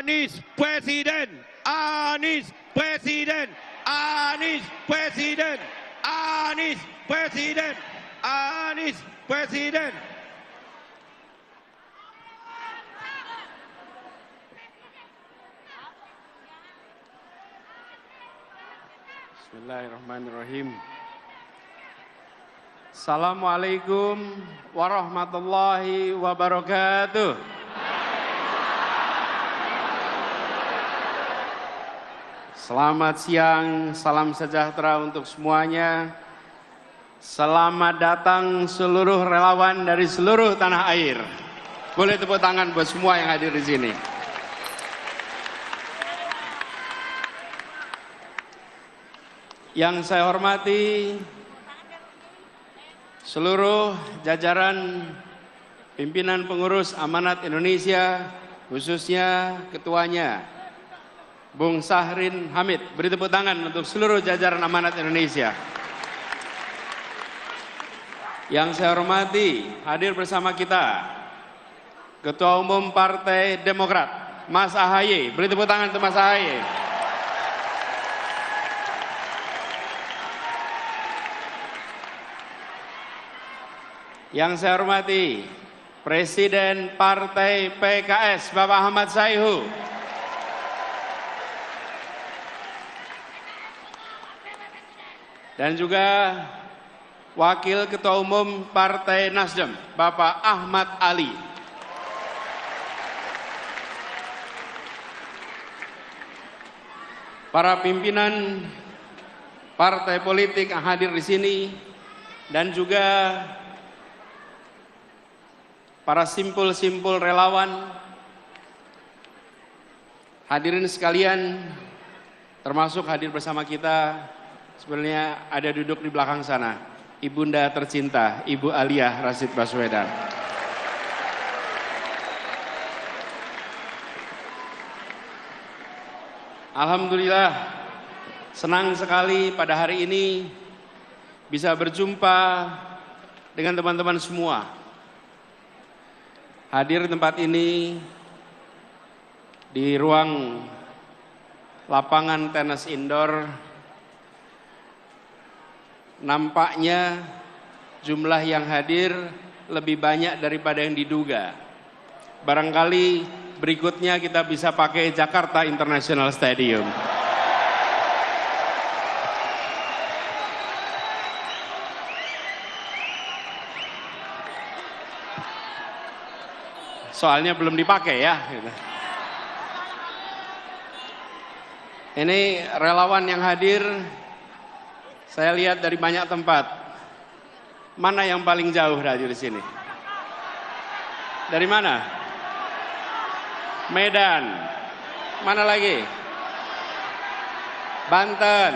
Anies Presiden, Anies Presiden, Anies Presiden, Anies Presiden, Anies Presiden. Bismillahirrahmanirrahim. Assalamualaikum warahmatullahi wabarakatuh. Selamat siang, salam sejahtera untuk semuanya. Selamat datang seluruh relawan dari seluruh tanah air. Boleh tepuk tangan buat semua yang hadir di sini. Yang saya hormati seluruh jajaran pimpinan pengurus Amanat Indonesia, khususnya ketuanya Bung Sahrin Hamid. Beri tepuk tangan untuk seluruh jajaran Amanat Indonesia. Yang saya hormati, hadir bersama kita Ketua Umum Partai Demokrat, Mas Ahaye. Beri tepuk tangan untuk Mas Ahaye. Yang saya hormati, Presiden Partai PKS, Bapak Ahmad Sayhu. Dan juga Wakil Ketua Umum Partai Nasdem, Bapak Ahmad Ali. Para pimpinan partai politik yang hadir di sini, dan juga para simpul-simpul relawan, hadirin sekalian, termasuk hadir bersama kita, sebenarnya ada duduk di belakang sana, Ibunda tercinta, Ibu Aliyah Rashid Baswedan. Alhamdulillah, senang sekali pada hari ini bisa berjumpa dengan teman-teman semua. Hadir di tempat ini di ruang lapangan tenis indoor, nampaknya jumlah yang hadir lebih banyak daripada yang diduga. Barangkali berikutnya kita bisa pakai Jakarta International Stadium. Soalnya belum dipakai ya. Ini relawan yang hadir, saya lihat dari banyak tempat. Mana yang paling jauh hadir di sini? Dari mana? Medan. Mana lagi? Banten.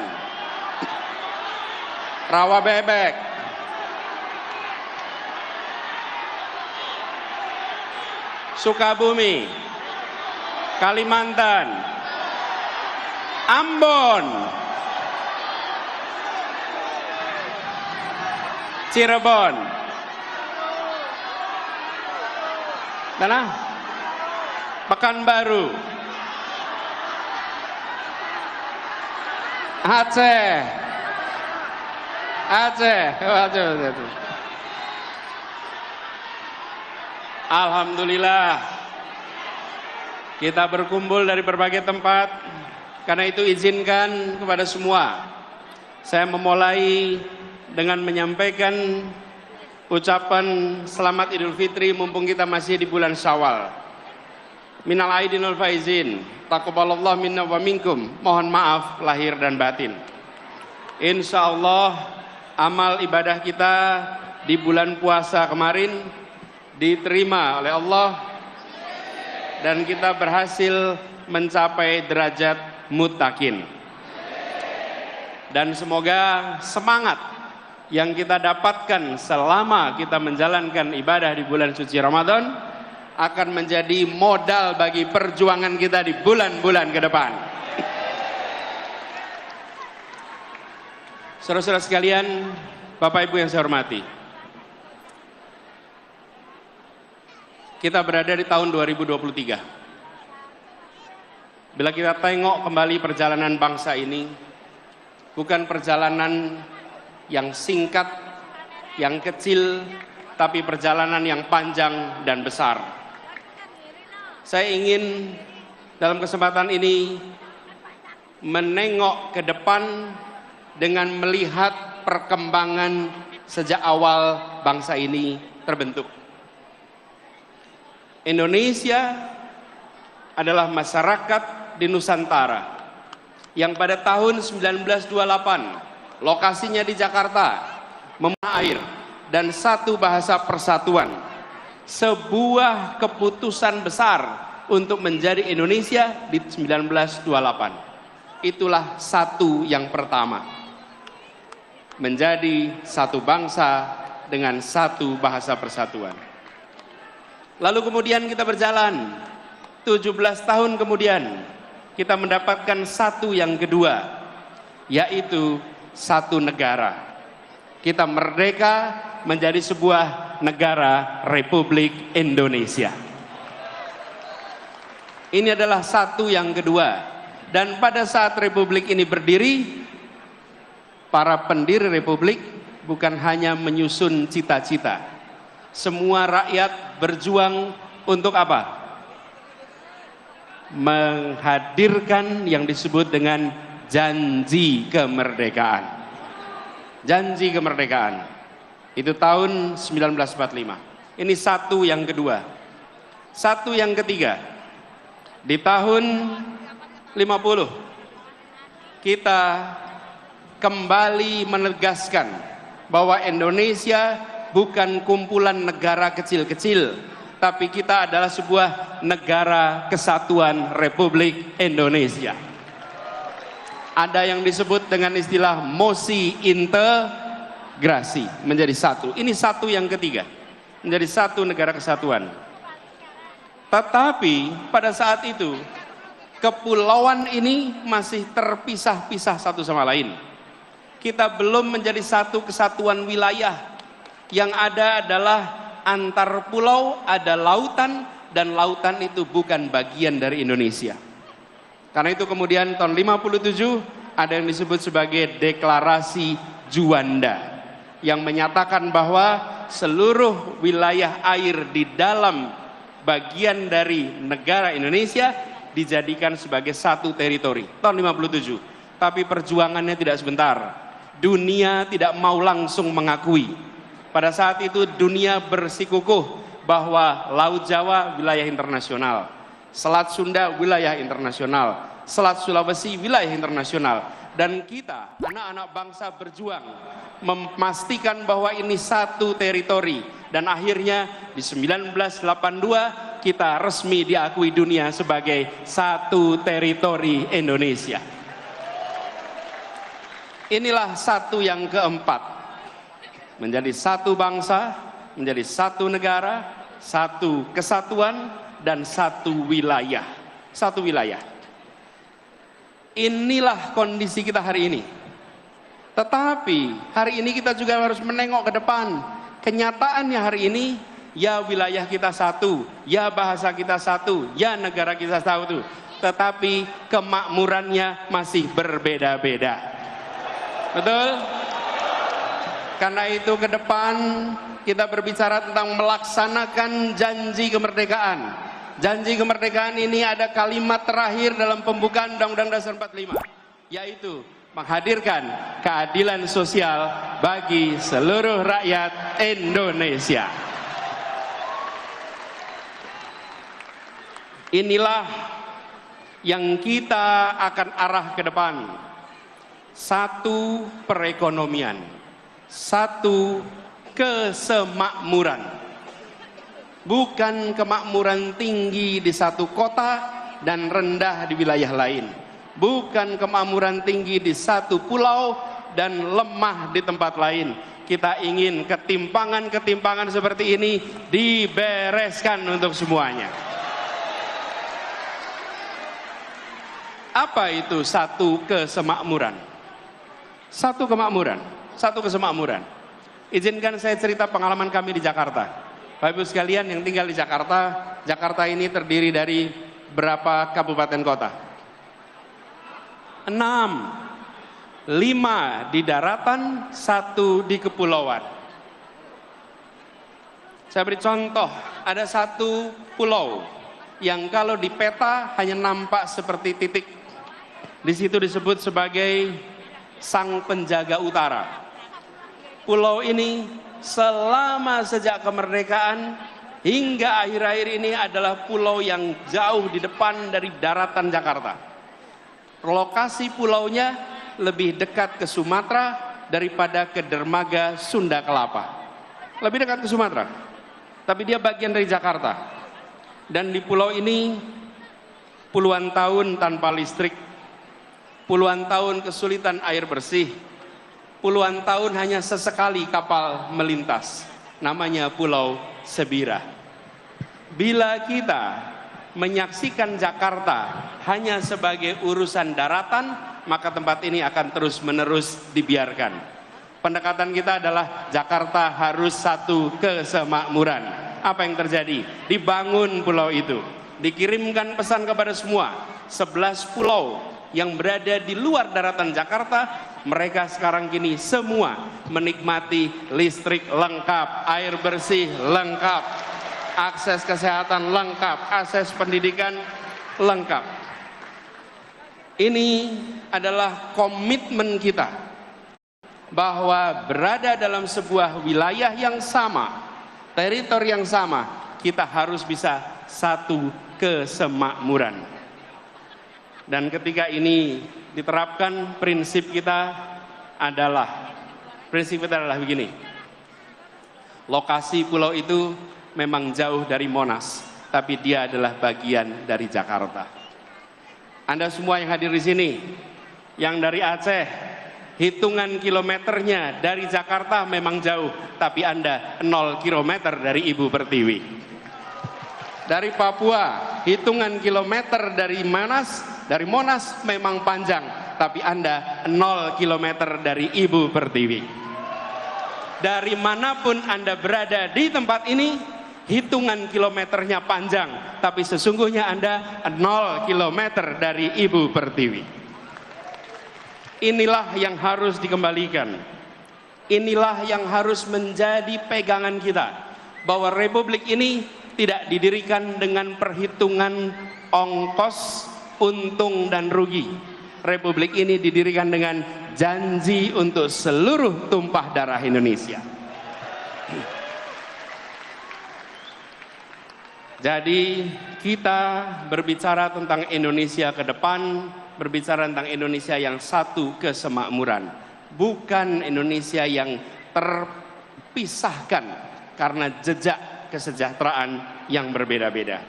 Rawa Bebek. Sukabumi. Kalimantan. Ambon. Cirebon. Mana? Pekanbaru. Aceh. Alhamdulillah, kita berkumpul dari berbagai tempat. Karena itu izinkan kepada semua, saya memulai dengan menyampaikan ucapan selamat Idul Fitri mumpung kita masih di bulan Syawal. Minal aidin wal faizin, taqabbalallahu minna wa minkum. Mohon maaf lahir dan batin. Insya Allah amal ibadah kita di bulan puasa kemarin diterima oleh Allah dan kita berhasil mencapai derajat muttaqin. Dan semoga semangat yang kita dapatkan selama kita menjalankan ibadah di bulan suci Ramadan akan menjadi modal bagi perjuangan kita di bulan-bulan ke depan. Saudara-saudara sekalian, Bapak Ibu yang saya hormati, kita berada di tahun 2023. Bila kita tengok kembali perjalanan bangsa ini, bukan perjalanan yang singkat, yang kecil, tapi perjalanan yang panjang dan besar. Saya ingin dalam kesempatan ini menengok ke depan dengan melihat perkembangan sejak awal bangsa ini terbentuk. Indonesia adalah masyarakat di Nusantara yang pada tahun 1928 lokasinya di Jakarta, mempunyai air dan satu bahasa persatuan, sebuah keputusan besar untuk menjadi Indonesia di 1928. Itulah satu yang pertama, menjadi satu bangsa dengan satu bahasa persatuan. Lalu kemudian kita berjalan 17 tahun kemudian kita mendapatkan satu yang kedua, yaitu satu negara. Kita merdeka menjadi sebuah negara Republik Indonesia. Ini adalah satu yang kedua. Dan pada saat Republik ini berdiri, para pendiri Republik bukan hanya menyusun cita-cita. Semua rakyat berjuang untuk apa? Menghadirkan yang disebut dengan janji kemerdekaan. Janji kemerdekaan. Itu tahun 1945. Ini satu yang kedua. Satu yang ketiga. Di tahun 50 kita kembali menegaskan bahwa Indonesia bukan kumpulan negara kecil-kecil, tapi kita adalah sebuah negara kesatuan Republik Indonesia. Ada yang disebut dengan istilah mosi integrasi, menjadi satu. Ini satu yang ketiga, menjadi satu negara kesatuan. Tetapi pada saat itu kepulauan ini masih terpisah-pisah satu sama lain. Kita belum menjadi satu kesatuan wilayah. Yang ada adalah antar pulau, ada lautan, dan lautan itu bukan bagian dari Indonesia. Karena itu kemudian tahun 57 ada yang disebut sebagai Deklarasi Juanda, yang menyatakan bahwa seluruh wilayah air di dalam bagian dari negara Indonesia dijadikan sebagai satu teritori tahun 57. Tapi perjuangannya tidak sebentar. Dunia tidak mau langsung mengakui. Pada saat itu dunia bersikukuh bahwa Laut Jawa wilayah internasional, Selat Sunda wilayah internasional, Selat Sulawesi wilayah internasional, dan kita anak-anak bangsa berjuang memastikan bahwa ini satu teritori, dan akhirnya di 1982 kita resmi diakui dunia sebagai satu teritori Indonesia. Inilah satu yang keempat, menjadi satu bangsa, menjadi satu negara, satu kesatuan, dan satu wilayah. Satu wilayah. Inilah kondisi kita hari ini. Tetapi hari ini kita juga harus menengok ke depan. Kenyataannya hari ini, ya wilayah kita satu, ya bahasa kita satu, ya negara kita satu. Tetapi kemakmurannya masih berbeda-beda. Betul? Karena itu ke depan kita berbicara tentang melaksanakan janji kemerdekaan. Janji kemerdekaan ini ada kalimat terakhir dalam pembukaan Undang-Undang Dasar 45, yaitu menghadirkan keadilan sosial bagi seluruh rakyat Indonesia. Inilah yang kita akan arah ke depan. Satu perekonomian, satu kesemakmuran, bukan kemakmuran tinggi di satu kota dan rendah di wilayah lain, bukan kemakmuran tinggi di satu pulau dan lemah di tempat lain. Kita ingin ketimpangan-ketimpangan seperti ini dibereskan untuk semuanya. Apa itu satu kesemakmuran? Satu kemakmuran, satu kesemakmuran. Izinkan saya cerita pengalaman kami di Jakarta. Bapak Ibu sekalian yang tinggal di Jakarta, Jakarta ini terdiri dari berapa kabupaten kota? 5 di daratan, 1 di kepulauan. Saya beri contoh, ada satu pulau yang kalau di peta hanya nampak seperti titik. Di situ disebut sebagai Sang Penjaga Utara. Pulau ini selama sejak kemerdekaan hingga akhir-akhir ini adalah pulau yang jauh di depan dari daratan Jakarta. Lokasi pulaunya lebih dekat ke Sumatera daripada ke dermaga Sunda Kelapa. Lebih dekat ke Sumatera, tapi dia bagian dari Jakarta. Dan di pulau ini puluhan tahun tanpa listrik, puluhan tahun kesulitan air bersih, puluhan tahun hanya sesekali kapal melintas. Namanya Pulau Sebira. Bila kita menyaksikan Jakarta hanya sebagai urusan daratan, maka tempat ini akan terus-menerus dibiarkan. Pendekatan kita adalah Jakarta harus satu kesemakmuran. Apa yang terjadi? Dibangun pulau itu. Dikirimkan pesan kepada semua. 11 pulau yang berada di luar daratan Jakarta, mereka sekarang kini semua menikmati listrik lengkap, air bersih lengkap, akses kesehatan lengkap, akses pendidikan lengkap. Ini adalah komitmen kita bahwa berada dalam sebuah wilayah yang sama, teritori yang sama, kita harus bisa satu kesemakmuran. Dan ketika ini diterapkan, prinsip kita adalah begini. Lokasi pulau itu memang jauh dari Monas, tapi dia adalah bagian dari Jakarta. Anda semua yang hadir di sini, yang dari Aceh, hitungan kilometernya dari Jakarta memang jauh, tapi Anda 0 kilometer dari Ibu Pertiwi. Dari Papua, hitungan kilometer dari Monas memang panjang, tapi Anda 0 kilometer dari Ibu Pertiwi. Dari manapun Anda berada di tempat ini, hitungan kilometernya panjang, tapi sesungguhnya Anda 0 kilometer dari Ibu Pertiwi. Inilah yang harus dikembalikan. Inilah yang harus menjadi pegangan kita, bahwa republik ini tidak didirikan dengan perhitungan ongkos, untung dan rugi. Republik ini didirikan dengan janji untuk seluruh tumpah darah Indonesia. Jadi kita berbicara tentang Indonesia ke depan, berbicara tentang Indonesia yang satu kesemakmuran, bukan Indonesia yang terpisahkan karena jejak kesejahteraan yang berbeda-beda.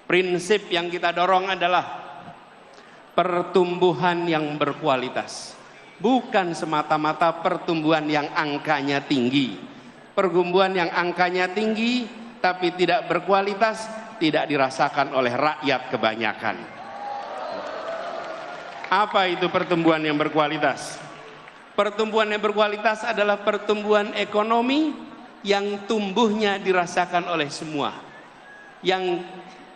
Prinsip yang kita dorong adalah pertumbuhan yang berkualitas, bukan semata-mata pertumbuhan yang angkanya tinggi. Pertumbuhan yang angkanya tinggi tapi tidak berkualitas tidak dirasakan oleh rakyat kebanyakan. Apa itu pertumbuhan yang berkualitas? Pertumbuhan yang berkualitas adalah pertumbuhan ekonomi yang tumbuhnya dirasakan oleh semua, yang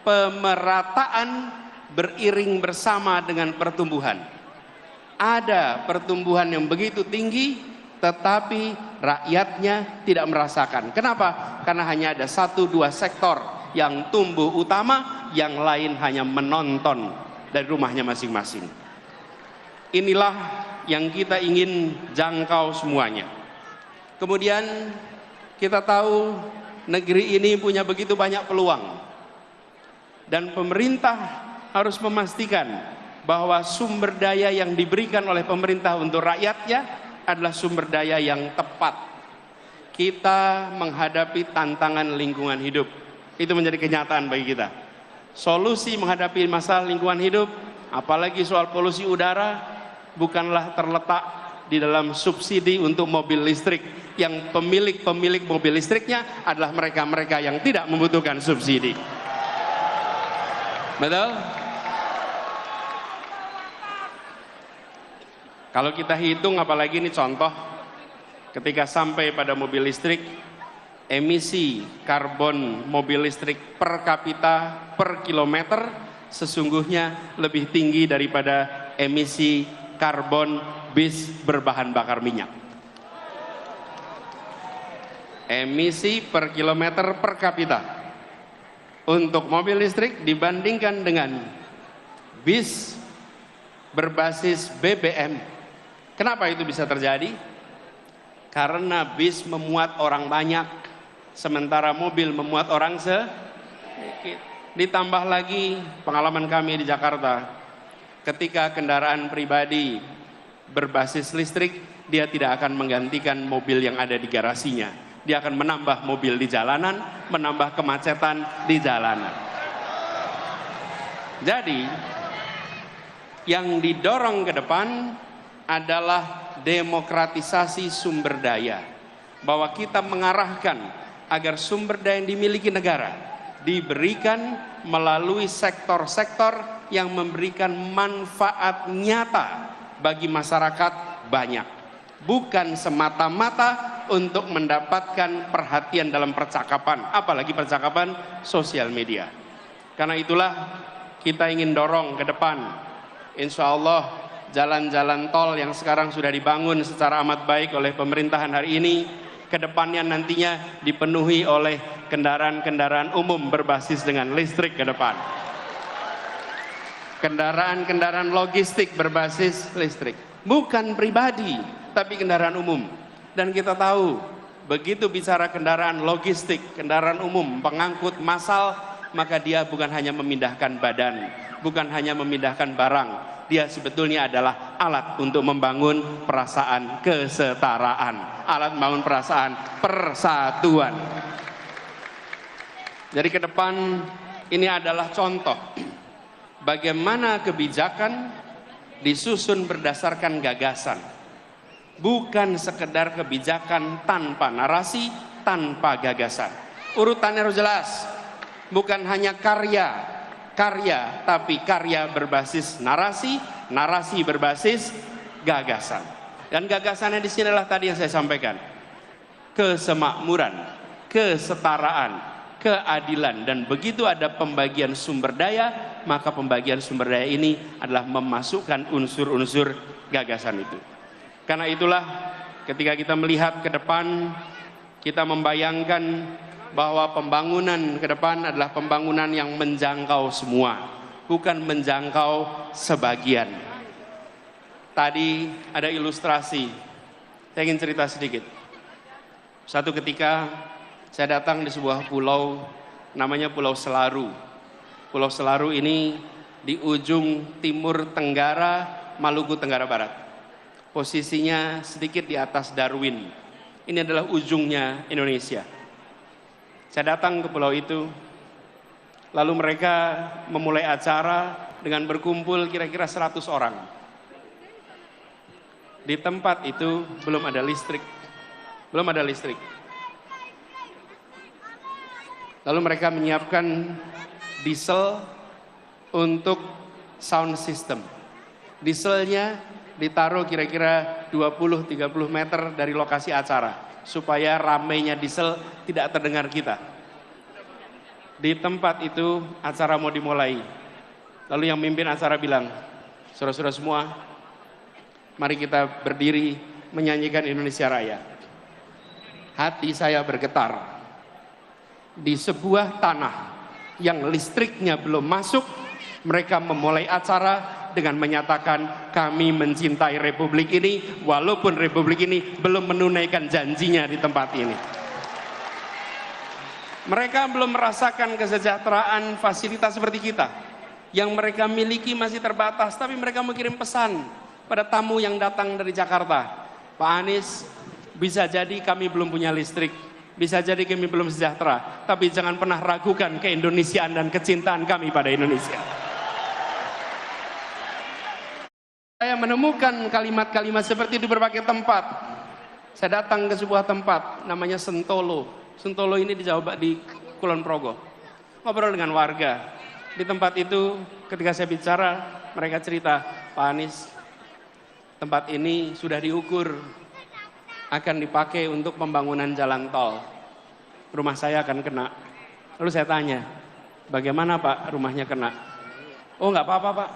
pemerataan beriring bersama dengan pertumbuhan. Ada pertumbuhan yang begitu tinggi tetapi rakyatnya tidak merasakan. Kenapa? Karena hanya ada 1-2 sektor yang tumbuh utama, yang lain hanya menonton dari rumahnya masing-masing. Inilah yang kita ingin jangkau semuanya. Kemudian kita tahu negeri ini punya begitu banyak peluang, dan pemerintah harus memastikan bahwa sumber daya yang diberikan oleh pemerintah untuk rakyatnya adalah sumber daya yang tepat. Kita menghadapi tantangan lingkungan hidup, itu menjadi kenyataan bagi kita. Solusi menghadapi masalah lingkungan hidup, apalagi soal polusi udara, bukanlah terletak di dalam subsidi untuk mobil listrik, yang pemilik mobil listriknya adalah mereka-mereka yang tidak membutuhkan subsidi. Betul? Kalau kita hitung, apalagi ini contoh, ketika sampai pada mobil listrik, emisi karbon mobil listrik per kapita per kilometer sesungguhnya lebih tinggi daripada emisi karbon bis berbahan bakar minyak. Emisi per kilometer per kapita untuk mobil listrik dibandingkan dengan bis berbasis BBM. Kenapa itu bisa terjadi? Karena bis memuat orang banyak, sementara mobil memuat orang sedikit. Ditambah lagi pengalaman kami di Jakarta, ketika kendaraan pribadi berbasis listrik, dia tidak akan menggantikan mobil yang ada di garasinya. Dia akan menambah mobil di jalanan, menambah kemacetan di jalanan. Jadi, yang didorong ke depan adalah demokratisasi sumber daya. Bahwa kita mengarahkan agar sumber daya yang dimiliki negara diberikan melalui sektor-sektor yang memberikan manfaat nyata bagi masyarakat banyak. Bukan semata-mata untuk mendapatkan perhatian dalam percakapan, apalagi percakapan sosial media. Karena itulah kita ingin dorong ke depan, insya Allah jalan-jalan tol yang sekarang sudah dibangun secara amat baik oleh pemerintahan hari ini, ke depannya nantinya dipenuhi oleh kendaraan-kendaraan umum berbasis dengan listrik ke depan. Kendaraan-kendaraan logistik berbasis listrik, bukan pribadi tapi kendaraan umum. Dan kita tahu, begitu bicara kendaraan logistik, kendaraan umum, pengangkut massal, maka dia bukan hanya memindahkan badan, bukan hanya memindahkan barang, dia sebetulnya adalah alat untuk membangun perasaan kesetaraan, alat membangun perasaan persatuan. Jadi ke depan ini adalah contoh bagaimana kebijakan disusun berdasarkan gagasan. Bukan sekedar kebijakan tanpa narasi, tanpa gagasan. Urutannya harus jelas. Bukan hanya karya, tapi karya berbasis narasi, narasi berbasis gagasan. Dan gagasannya di sini adalah tadi yang saya sampaikan. Kesemakmuran, kesetaraan, keadilan. Dan begitu ada pembagian sumber daya, maka pembagian sumber daya ini adalah memasukkan unsur-unsur gagasan itu. Karena itulah ketika kita melihat ke depan, kita membayangkan bahwa pembangunan ke depan adalah pembangunan yang menjangkau semua, bukan menjangkau sebagian. Tadi ada ilustrasi, saya ingin cerita sedikit. Satu ketika saya datang di sebuah pulau, namanya Pulau Selaru. Pulau Selaru ini di ujung timur tenggara Maluku Tenggara Barat. Posisinya sedikit di atas Darwin. Ini adalah ujungnya Indonesia. Saya datang ke pulau itu, lalu mereka memulai acara dengan berkumpul kira-kira 100 orang. Di tempat itu belum ada listrik. Belum ada listrik. Lalu mereka menyiapkan diesel untuk sound system. Dieselnya ditaruh kira-kira 20-30 meter dari lokasi acara supaya ramainya diesel tidak terdengar kita. Di tempat itu acara mau dimulai. Lalu yang mimpin acara bilang, saudara-saudara semua, mari kita berdiri menyanyikan Indonesia Raya. Hati saya bergetar. Di sebuah tanah yang listriknya belum masuk, mereka memulai acara dengan menyatakan kami mencintai republik ini walaupun republik ini belum menunaikan janjinya di tempat ini. Mereka belum merasakan kesejahteraan fasilitas seperti kita. Yang mereka miliki masih terbatas, tapi mereka mengirim pesan pada tamu yang datang dari Jakarta. Pak Anies, bisa jadi kami belum punya listrik, bisa jadi kami belum sejahtera, tapi jangan pernah ragukan keindonesiaan dan kecintaan kami pada Indonesia. Saya menemukan kalimat-kalimat seperti itu di berbagai tempat. Saya datang ke sebuah tempat namanya Sentolo. Sentolo ini di Jawa Barat, di Kulon Progo. Ngobrol dengan warga. Di tempat itu ketika saya bicara, mereka cerita, Pak Anies, tempat ini sudah diukur akan dipakai untuk pembangunan jalan tol. Rumah saya akan kena. Lalu saya tanya, bagaimana Pak rumahnya kena? Oh nggak apa-apa Pak.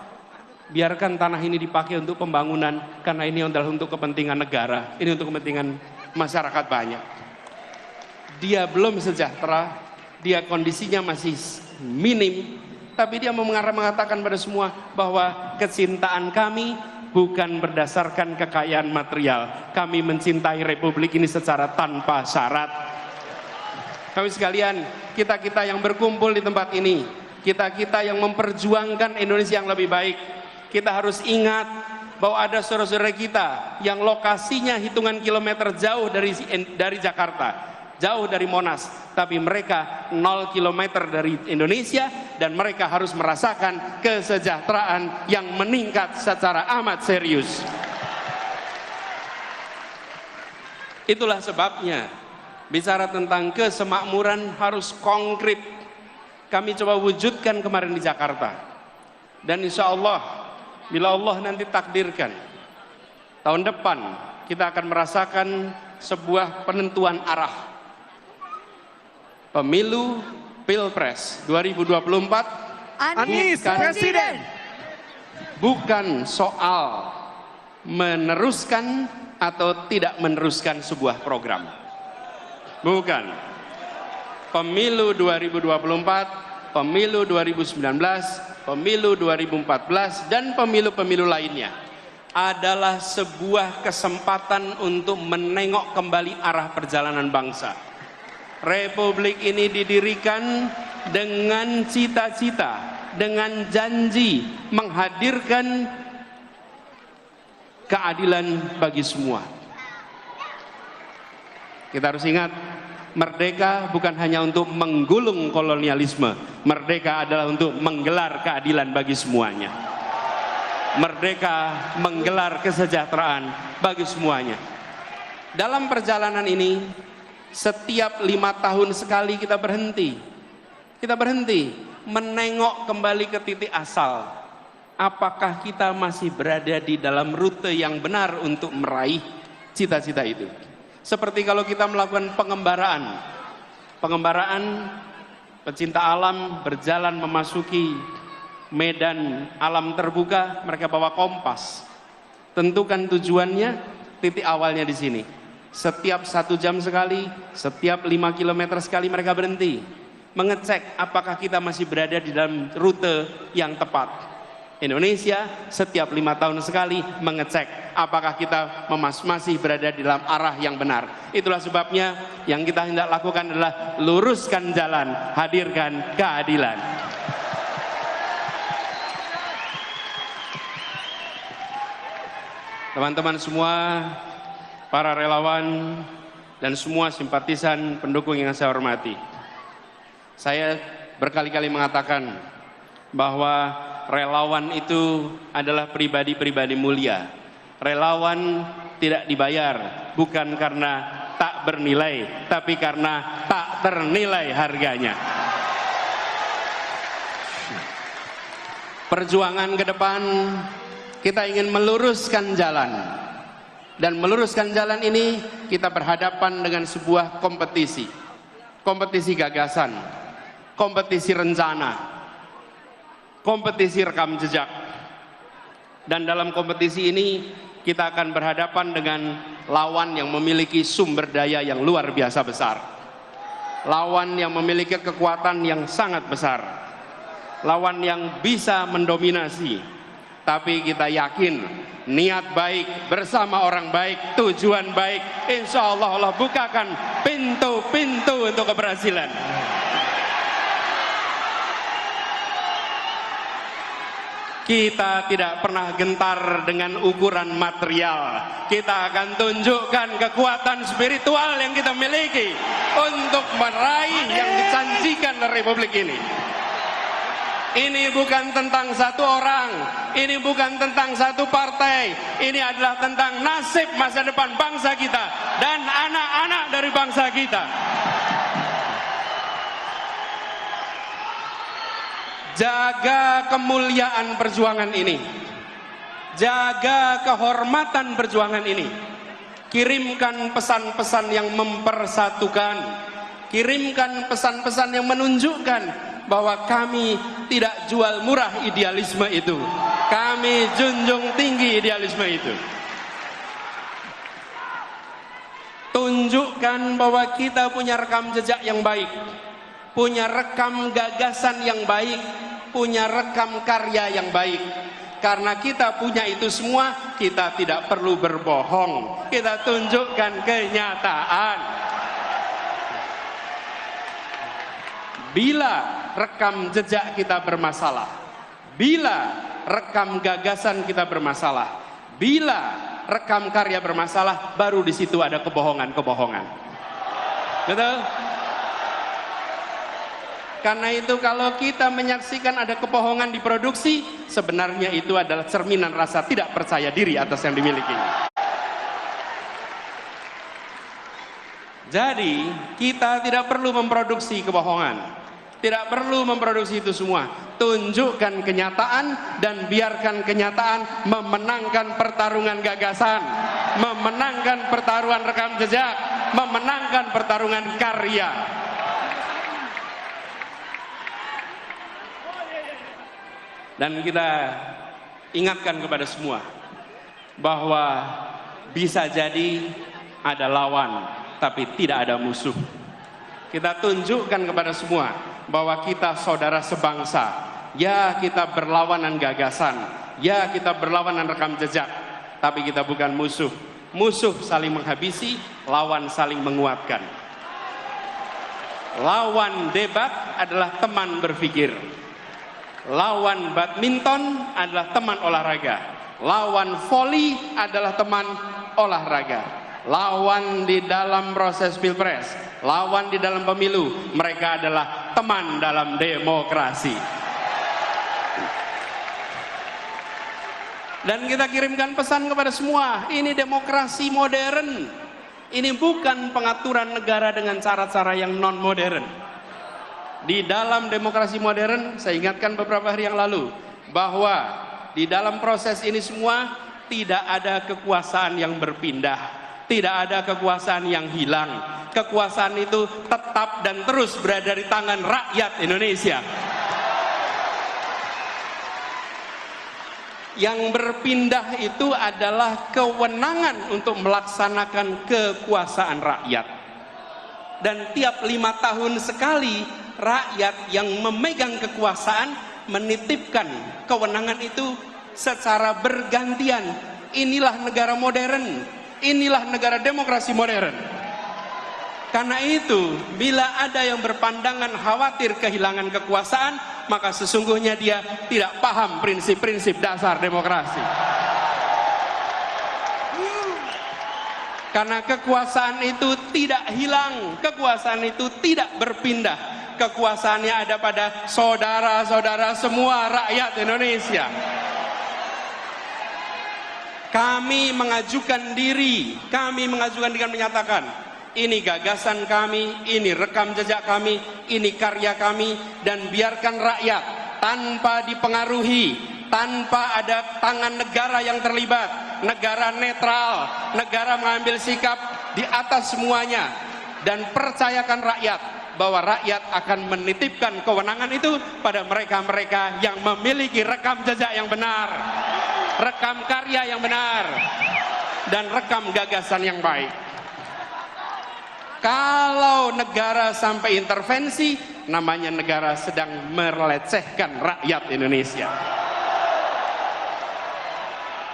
Biarkan tanah ini dipakai untuk pembangunan, karena ini adalah untuk kepentingan negara, ini untuk kepentingan masyarakat banyak. Dia belum sejahtera, dia kondisinya masih minim, tapi dia mengatakan pada semua bahwa kecintaan kami bukan berdasarkan kekayaan material. Kami mencintai Republik ini secara tanpa syarat. Kami sekalian, kita-kita yang berkumpul di tempat ini, kita-kita yang memperjuangkan Indonesia yang lebih baik, kita harus ingat bahwa ada saudara-saudara kita yang lokasinya hitungan kilometer jauh dari Jakarta, jauh dari Monas, tapi mereka 0 kilometer dari Indonesia, dan mereka harus merasakan kesejahteraan yang meningkat secara amat serius. Itulah sebabnya bicara tentang kesemakmuran harus konkret. Kami coba wujudkan kemarin di Jakarta, dan insya Allah bila Allah nanti takdirkan, tahun depan kita akan merasakan sebuah penentuan arah pemilu Pilpres 2024. Anies Presiden. Bukan soal meneruskan atau tidak meneruskan sebuah program. Bukan. Pemilu 2024, pemilu 2019, pemilu 2014, dan pemilu-pemilu lainnya adalah sebuah kesempatan untuk menengok kembali arah perjalanan bangsa. Republik ini didirikan dengan cita-cita, dengan janji menghadirkan keadilan bagi semua. Kita harus ingat, merdeka bukan hanya untuk menggulung kolonialisme, merdeka adalah untuk menggelar keadilan bagi semuanya. Merdeka menggelar kesejahteraan bagi semuanya. Dalam perjalanan ini, setiap 5 tahun sekali kita berhenti menengok kembali ke titik asal. Apakah kita masih berada di dalam rute yang benar untuk meraih cita-cita itu? Seperti kalau kita melakukan pengembaraan, pecinta alam berjalan memasuki medan alam terbuka, mereka bawa kompas, tentukan tujuannya, titik awalnya di sini. Setiap 1 jam sekali, setiap 5 kilometer sekali mereka berhenti, mengecek apakah kita masih berada di dalam rute yang tepat. Indonesia setiap 5 tahun sekali mengecek apakah kita masih berada di dalam arah yang benar. Itulah sebabnya yang kita hendak lakukan adalah luruskan jalan, hadirkan keadilan. Teman-teman semua, para relawan dan semua simpatisan pendukung yang saya hormati, saya berkali-kali mengatakan bahwa relawan itu adalah pribadi-pribadi mulia. Relawan tidak dibayar bukan karena tak bernilai, tapi karena tak ternilai harganya. Perjuangan ke depan kita ingin meluruskan jalan, dan meluruskan jalan ini kita berhadapan dengan sebuah kompetisi, kompetisi gagasan, kompetisi rencana, kompetisi rekam jejak. Dan dalam kompetisi ini kita akan berhadapan dengan lawan yang memiliki sumber daya yang luar biasa besar, lawan yang memiliki kekuatan yang sangat besar, lawan yang bisa mendominasi. Tapi kita yakin niat baik bersama orang baik, tujuan baik, insya Allah Allah bukakan pintu-pintu untuk keberhasilan. Kita tidak pernah gentar dengan ukuran material. Kita akan tunjukkan kekuatan spiritual yang kita miliki untuk meraih yang dijanjikan oleh Republik ini. Ini bukan tentang satu orang, ini bukan tentang satu partai, ini adalah tentang nasib masa depan bangsa kita dan anak-anak dari bangsa kita. Jaga kemuliaan perjuangan ini, jaga kehormatan perjuangan ini. Kirimkan pesan-pesan yang mempersatukan, kirimkan pesan-pesan yang menunjukkan bahwa kami tidak jual murah idealisme itu. Kami junjung tinggi idealisme itu. Tunjukkan bahwa kita punya rekam jejak yang baik, punya rekam gagasan yang baik, punya rekam karya yang baik. Karena kita punya itu semua, kita tidak perlu berbohong. Kita tunjukkan kenyataan. Bila rekam jejak kita bermasalah, bila rekam gagasan kita bermasalah, bila rekam karya bermasalah, baru di situ ada kebohongan-kebohongan. Betul? Karena itu kalau kita menyaksikan ada kebohongan di produksi, sebenarnya itu adalah cerminan rasa tidak percaya diri atas yang dimiliki. Jadi kita tidak perlu memproduksi kebohongan, tidak perlu memproduksi itu semua. Tunjukkan kenyataan dan biarkan kenyataan memenangkan pertarungan gagasan, memenangkan pertarungan rekam jejak, memenangkan pertarungan karya. Dan kita ingatkan kepada semua bahwa bisa jadi ada lawan tapi tidak ada musuh. Kita tunjukkan kepada semua bahwa kita saudara sebangsa. Ya, kita berlawanan gagasan, ya kita berlawanan rekam jejak, tapi kita bukan musuh. Musuh saling menghabisi, lawan saling menguatkan. Lawan debat adalah teman berpikir. Lawan badminton adalah teman olahraga. Lawan voli adalah teman olahraga. Lawan di dalam proses pilpres, lawan di dalam pemilu, mereka adalah teman dalam demokrasi. Dan kita kirimkan pesan kepada semua, ini demokrasi modern. Ini bukan pengaturan negara dengan cara-cara yang non modern. Di dalam demokrasi modern, saya ingatkan beberapa hari yang lalu, bahwa di dalam proses ini semua tidak ada kekuasaan yang berpindah, tidak ada kekuasaan yang hilang. Kekuasaan itu tetap dan terus berada di tangan rakyat Indonesia. Yang berpindah itu adalah kewenangan untuk melaksanakan kekuasaan rakyat. Dan tiap 5 tahun sekali rakyat yang memegang kekuasaan menitipkan kewenangan itu secara bergantian. Inilah negara modern, inilah negara demokrasi modern. Karena itu, bila ada yang berpandangan khawatir kehilangan kekuasaan, maka sesungguhnya dia tidak paham prinsip-prinsip dasar demokrasi. Karena kekuasaan itu tidak hilang, kekuasaan itu tidak berpindah. Kekuasaannya ada pada saudara-saudara semua rakyat Indonesia. Kami mengajukan diri dengan menyatakan, ini gagasan kami, ini rekam jejak kami, ini karya kami, dan biarkan rakyat tanpa dipengaruhi, tanpa ada tangan negara yang terlibat, negara netral, negara mengambil sikap di atas semuanya, dan percayakan rakyat bahwa rakyat akan menitipkan kewenangan itu pada mereka-mereka yang memiliki rekam jejak yang benar, rekam karya yang benar, dan rekam gagasan yang baik. Kalau negara sampai intervensi, namanya negara sedang melecehkan rakyat Indonesia.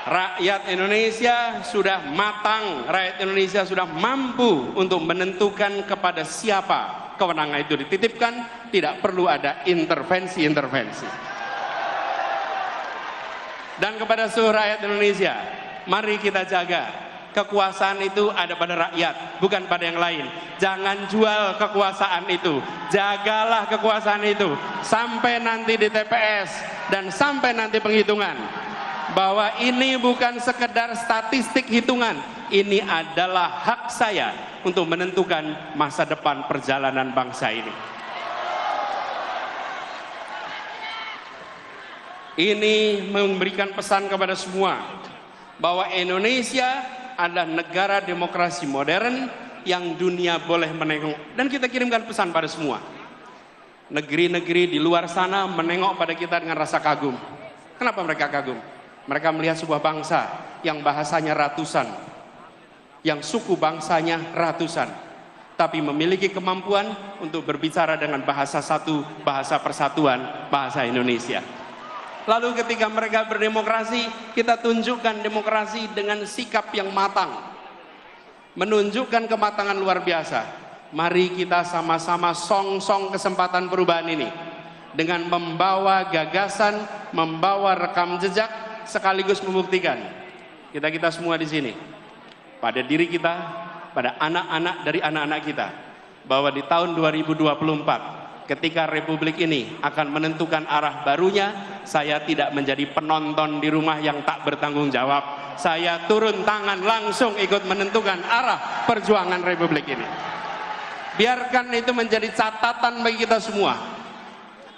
Rakyat Indonesia sudah matang, rakyat Indonesia sudah mampu untuk menentukan kepada siapa kewenangan itu dititipkan, tidak perlu ada intervensi-intervensi. Dan kepada seluruh rakyat Indonesia, mari kita jaga. Kekuasaan itu ada pada rakyat, bukan pada yang lain. Jangan jual kekuasaan itu, jagalah kekuasaan itu sampai nanti di TPS dan sampai nanti penghitungan. Bahwa ini bukan sekedar statistik hitungan, ini adalah hak saya untuk menentukan masa depan perjalanan bangsa ini. Ini memberikan pesan kepada semua bahwa Indonesia adalah negara demokrasi modern yang dunia boleh menengok. Dan kita kirimkan pesan pada semua. Negeri-negeri di luar sana menengok pada kita dengan rasa kagum. Kenapa mereka kagum? Mereka melihat sebuah bangsa yang bahasanya ratusan, yang suku bangsanya ratusan, tapi memiliki kemampuan untuk berbicara dengan bahasa satu, bahasa persatuan, bahasa Indonesia. Lalu ketika mereka berdemokrasi, kita tunjukkan demokrasi dengan sikap yang matang, menunjukkan kematangan luar biasa. Mari kita sama-sama song-song kesempatan perubahan ini dengan membawa gagasan, membawa rekam jejak, sekaligus membuktikan kita semua di sini, pada diri kita, pada anak-anak dari anak-anak kita, bahwa di tahun 2024 ketika Republik ini akan menentukan arah barunya, saya tidak menjadi penonton di rumah yang tak bertanggung jawab. Saya turun tangan langsung ikut menentukan arah perjuangan Republik ini. Biarkan itu menjadi catatan bagi kita semua.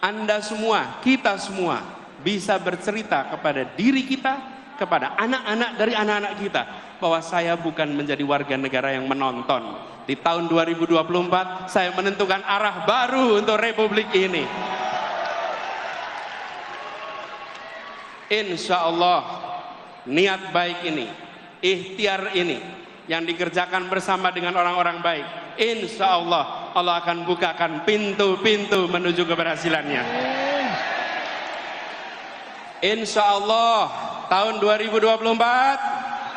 Anda semua, kita semua bisa bercerita kepada diri kita, kepada anak-anak dari anak-anak kita, bahwa saya bukan menjadi warga negara yang menonton. Di tahun 2024 saya menentukan arah baru untuk Republik ini. Insya Allah niat baik ini, ikhtiar ini yang dikerjakan bersama dengan orang-orang baik, insya Allah Allah akan bukakan pintu-pintu menuju keberhasilannya. Insya Allah tahun 2024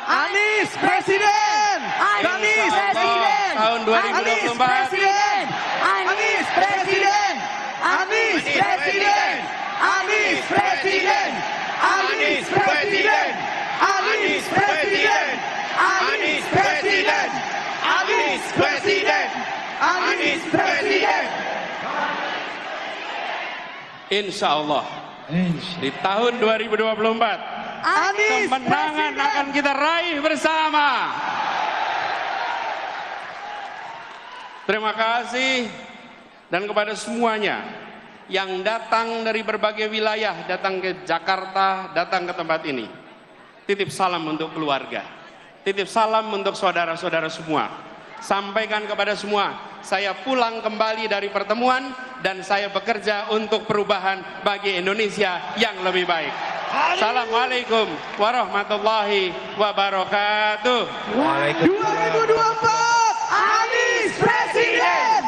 Anies Presiden! Anies Presiden! Tahun 2024 Presiden! Anies Presiden! Anies Presiden! Anies Presiden! Anies Presiden! Anies Presiden! Anies Presiden! Anies Presiden! Anies Presiden! Insya Allah di tahun 2024 Anies kemenangan akan kita raih bersama. Terima kasih, dan kepada semuanya yang datang dari berbagai wilayah, datang ke Jakarta, datang ke tempat ini, titip salam untuk keluarga, titip salam untuk saudara-saudara semua. Sampaikan kepada semua, saya pulang kembali dari pertemuan dan saya bekerja untuk perubahan bagi Indonesia yang lebih baik. Assalamualaikum warahmatullahi wabarakatuh. 2024 Anies Presiden!